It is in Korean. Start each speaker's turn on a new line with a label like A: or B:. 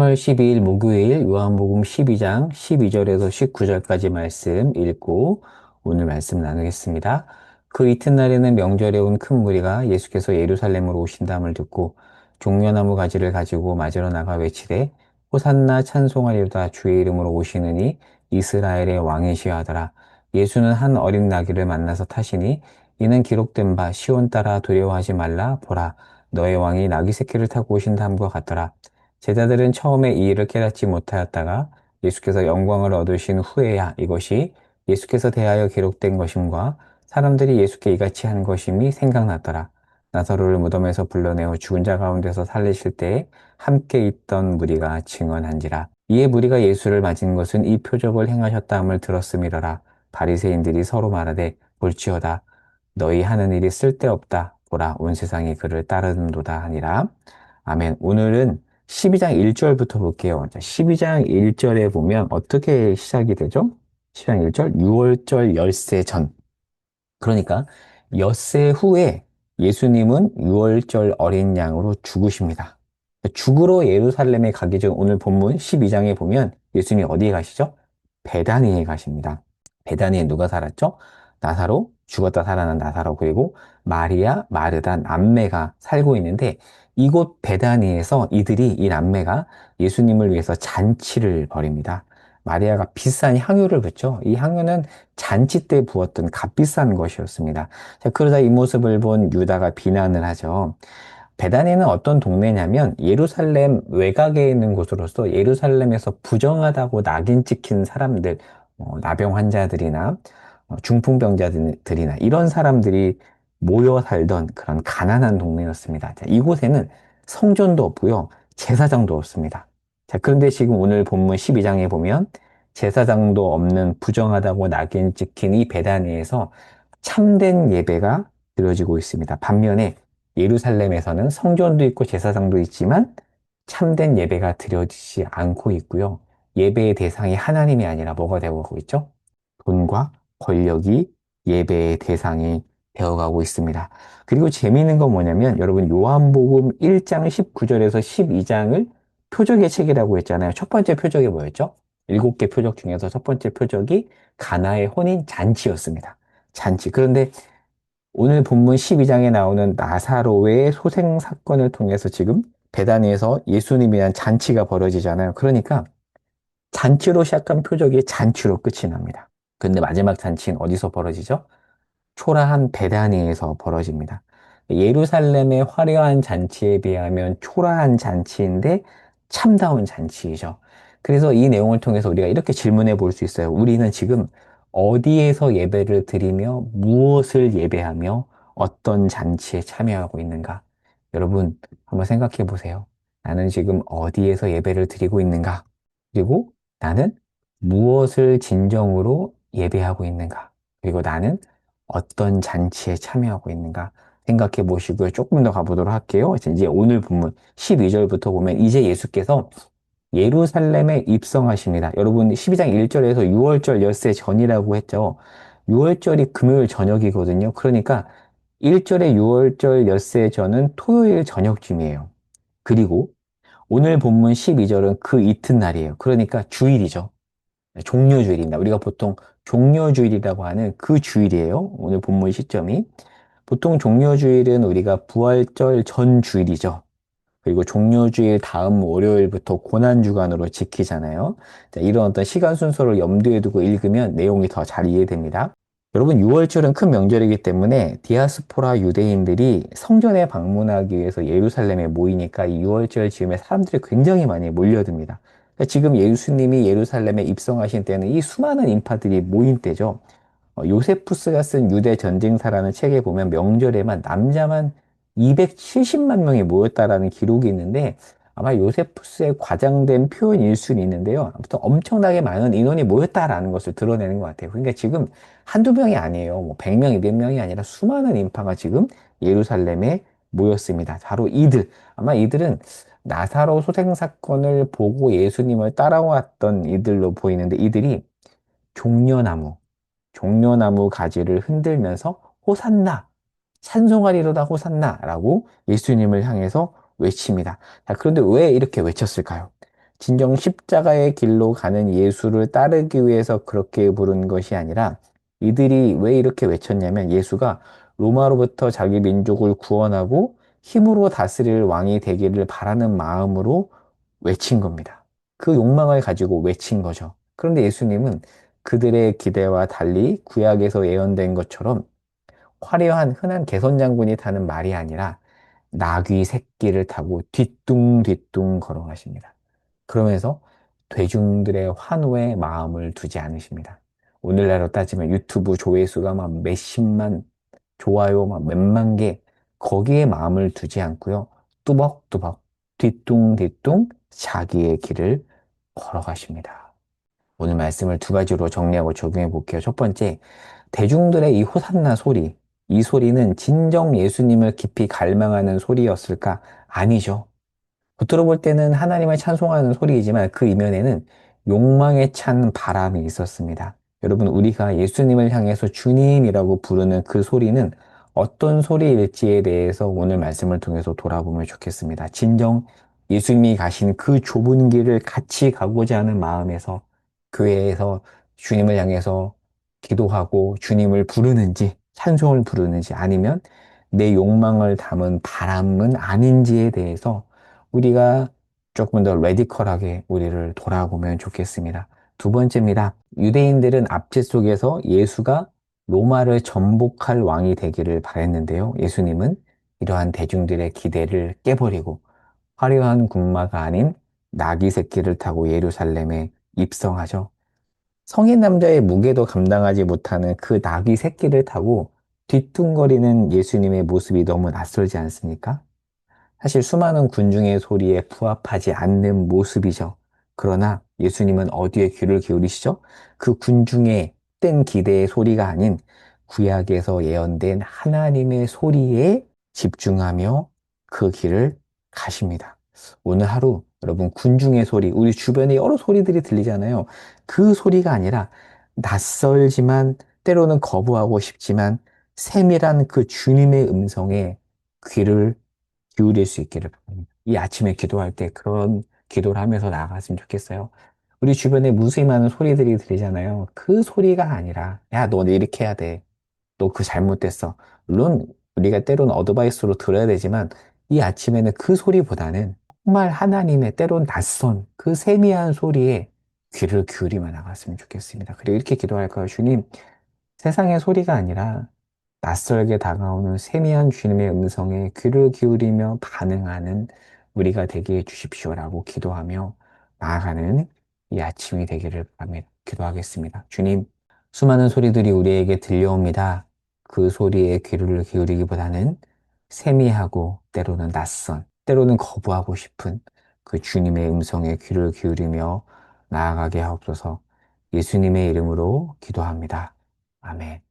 A: 3월 12일 목요일 요한복음 12장 12절에서 19절까지 말씀 읽고 오늘 말씀 나누겠습니다. 그 이튿날에는 명절에 온 큰 무리가 예수께서 예루살렘으로 오신다함을 듣고 종려나무 가지를 가지고 맞으러 나가 외치되 호산나 찬송하리로다 주의 이름으로 오시느니 이스라엘의 왕이시여 하더라. 예수는 한 어린 나귀를 만나서 타시니 이는 기록된 바 시온 따라 두려워하지 말라 보라 너의 왕이 나귀 새끼를 타고 오신다함과 같더라. 제자들은 처음에 이 일을 깨닫지 못하였다가 예수께서 영광을 얻으신 후에야 이것이 예수께서 대하여 기록된 것임과 사람들이 예수께 이같이 한 것임이 생각났더라. 나사로를 무덤에서 불러내어 죽은 자 가운데서 살리실 때에 함께 있던 무리가 증언한지라. 이에 무리가 예수를 맞은 것은 이 표적을 행하셨다함을 들었음이러라. 바리새인들이 서로 말하되 볼지어다. 너희 하는 일이 쓸데없다. 보라 온 세상이 그를 따르는도다 하니라. 아멘. 오늘은 12장 1절부터 볼게요. 12장 1절에 보면 어떻게 시작이 되죠? 12장 1절, 6월절 열세 전. 그러니까 엿새 후에 예수님은 6월절 어린 양으로 죽으십니다. 죽으러 예루살렘에 가기 전 오늘 본문 12장에 보면 예수님이 어디에 가시죠? 베다니에 가십니다. 베다니에 누가 살았죠? 나사로, 죽었다 살아난 나사로, 그리고 마리아, 마르다 남매가 살고 있는데 이곳 베다니에서 이 남매가 예수님을 위해서 잔치를 벌입니다. 마리아가 비싼 향유를 붓죠. 이 향유는 잔치 때 부었던 값비싼 것이었습니다. 자, 그러자 이 모습을 본 유다가 비난을 하죠. 베다니는 어떤 동네냐면 예루살렘 외곽에 있는 곳으로서 예루살렘에서 부정하다고 낙인 찍힌 사람들, 나병 환자들이나 중풍병자들이나 이런 사람들이 모여 살던 그런 가난한 동네였습니다. 자, 이곳에는 성전도 없고요, 제사장도 없습니다. 자, 그런데 지금 오늘 본문 12장에 보면 제사장도 없는 부정하다고 낙인 찍힌 이 베다니에서 참된 예배가 드려지고 있습니다. 반면에 예루살렘에서는 성전도 있고 제사장도 있지만 참된 예배가 드려지지 않고 있고요. 예배의 대상이 하나님이 아니라 뭐가 되어가고 있죠? 돈과 권력이 예배의 대상이 되어가고 있습니다. 그리고 재미있는 건 뭐냐면 여러분 요한복음 1장 19절에서 12장을 표적의 책이라고 했잖아요. 첫 번째 표적이 뭐였죠? 7개 표적 중에서 첫 번째 표적이 가나의 혼인 잔치였습니다. 잔치. 그런데 오늘 본문 12장에 나오는 나사로의 소생 사건을 통해서 지금 베다니에서 예수님에 대한 잔치가 벌어지잖아요. 그러니까 잔치로 시작한 표적이 잔치로 끝이 납니다. 근데 마지막 잔치는 어디서 벌어지죠? 초라한 베다니에서 벌어집니다. 예루살렘의 화려한 잔치에 비하면 초라한 잔치인데 참다운 잔치이죠. 그래서 이 내용을 통해서 우리가 이렇게 질문해 볼 수 있어요. 우리는 지금 어디에서 예배를 드리며 무엇을 예배하며 어떤 잔치에 참여하고 있는가? 여러분, 한번 생각해 보세요. 나는 지금 어디에서 예배를 드리고 있는가? 그리고 나는 무엇을 진정으로 예배하고 있는가? 그리고 나는 어떤 잔치에 참여하고 있는가 생각해 보시고요. 조금 더 가보도록 할게요. 이제 오늘 본문 12절부터 보면 이제 예수께서 예루살렘에 입성하십니다. 여러분 12장 1절에서 6월절 엿새 전이라고 했죠. 6월절이 금요일 저녁이거든요. 그러니까 1절에 6월절 엿새 전은 토요일 저녁쯤이에요. 그리고 오늘 본문 12절은 그 이튿날이에요. 그러니까 주일이죠. 종료주일입니다. 우리가 보통 종료주일이라고 하는 그 주일이에요. 오늘 본문 시점이. 보통 종료주일은 우리가 부활절 전 주일이죠. 그리고 종료주일 다음 월요일부터 고난주간으로 지키잖아요. 자, 이런 어떤 시간 순서를 염두에 두고 읽으면 내용이 더 잘 이해됩니다. 여러분, 6월절은 큰 명절이기 때문에 디아스포라 유대인들이 성전에 방문하기 위해서 예루살렘에 모이니까 이 6월절 즈음에 사람들이 굉장히 많이 몰려듭니다. 그러니까 지금 예수님이 예루살렘에 입성하신 때는 이 수많은 인파들이 모인 때죠. 요세푸스가 쓴 유대 전쟁사라는 책에 보면 명절에만 남자만 270만 명이 모였다라는 기록이 있는데 아마 요세푸스의 과장된 표현일 수는 있는데요. 아무튼 엄청나게 많은 인원이 모였다라는 것을 드러내는 것 같아요. 그러니까 지금 한두 명이 아니에요. 뭐 100명, 200명이 아니라 수많은 인파가 지금 예루살렘에 모였습니다. 바로 이들. 아마 이들은 나사로 소생 사건을 보고 예수님을 따라왔던 이들로 보이는데 이들이 종려나무, 종려나무 가지를 흔들면서 호산나, 찬송하리로다 호산나라고 예수님을 향해서 외칩니다. 자, 그런데 왜 이렇게 외쳤을까요? 진정 십자가의 길로 가는 예수를 따르기 위해서 그렇게 부른 것이 아니라 이들이 왜 이렇게 외쳤냐면 예수가 로마로부터 자기 민족을 구원하고 힘으로 다스릴 왕이 되기를 바라는 마음으로 외친 겁니다. 그 욕망을 가지고 외친 거죠. 그런데 예수님은 그들의 기대와 달리 구약에서 예언된 것처럼 화려한 흔한 개선 장군이 타는 말이 아니라 나귀 새끼를 타고 뒤뚱뒤뚱 걸어가십니다. 그러면서 대중들의 환호에 마음을 두지 않으십니다. 오늘날로 따지면 유튜브 조회수가 막 몇십만, 좋아요 막 몇만 개, 거기에 마음을 두지 않고요. 뚜벅뚜벅, 뒤뚱뒤뚱 자기의 길을 걸어가십니다. 오늘 말씀을 두 가지로 정리하고 적용해 볼게요. 첫 번째, 대중들의 이 호산나 소리, 이 소리는 진정 예수님을 깊이 갈망하는 소리였을까? 아니죠. 겉으로 볼 때는 하나님을 찬송하는 소리이지만 그 이면에는 욕망에 찬 바람이 있었습니다. 여러분, 우리가 예수님을 향해서 주님이라고 부르는 그 소리는 어떤 소리일지에 대해서 오늘 말씀을 통해서 돌아보면 좋겠습니다. 진정 예수님이 가신 그 좁은 길을 같이 가고자 하는 마음에서 교회에서 주님을 향해서 기도하고 주님을 부르는지, 찬송을 부르는지 아니면 내 욕망을 담은 바람은 아닌지에 대해서 우리가 조금 더 레디컬하게 우리를 돌아보면 좋겠습니다. 두 번째입니다. 유대인들은 압제 속에서 예수가 로마를 정복할 왕이 되기를 바랬는데요. 예수님은 이러한 대중들의 기대를 깨버리고 화려한 군마가 아닌 나귀 새끼를 타고 예루살렘에 입성하죠. 성인 남자의 무게도 감당하지 못하는 그 나귀 새끼를 타고 뒤뚱거리는 예수님의 모습이 너무 낯설지 않습니까? 사실 수많은 군중의 소리에 부합하지 않는 모습이죠. 그러나 예수님은 어디에 귀를 기울이시죠? 그 군중의 땐 기대의 소리가 아닌 구약에서 예언된 하나님의 소리에 집중하며 그 길을 가십니다. 오늘 하루 여러분 군중의 소리, 우리 주변에 여러 소리들이 들리잖아요. 그 소리가 아니라 낯설지만 때로는 거부하고 싶지만 세밀한 그 주님의 음성에 귀를 기울일 수 있기를 바랍니다. 이 아침에 기도할 때 그런 기도를 하면서 나아갔으면 좋겠어요. 우리 주변에 무수히 많은 소리들이 들리잖아요. 그 소리가 아니라, 야, 너 이렇게 해야 돼. 너 그 잘못됐어. 물론 우리가 때로는 어드바이스로 들어야 되지만 이 아침에는 그 소리보다는 정말 하나님의 때론 낯선 그 세미한 소리에 귀를 기울이며 나갔으면 좋겠습니다. 그리고 이렇게 기도할까요? 주님, 세상의 소리가 아니라 낯설게 다가오는 세미한 주님의 음성에 귀를 기울이며 반응하는 우리가 되게 해 주십시오라고 기도하며 나아가는 이 아침이 되기를 바라며 기도하겠습니다. 주님, 수많은 소리들이 우리에게 들려옵니다. 그 소리에 귀를 기울이기보다는 세미하고 때로는 낯선, 때로는 거부하고 싶은 그 주님의 음성에 귀를 기울이며 나아가게 하옵소서. 예수님의 이름으로 기도합니다. 아멘.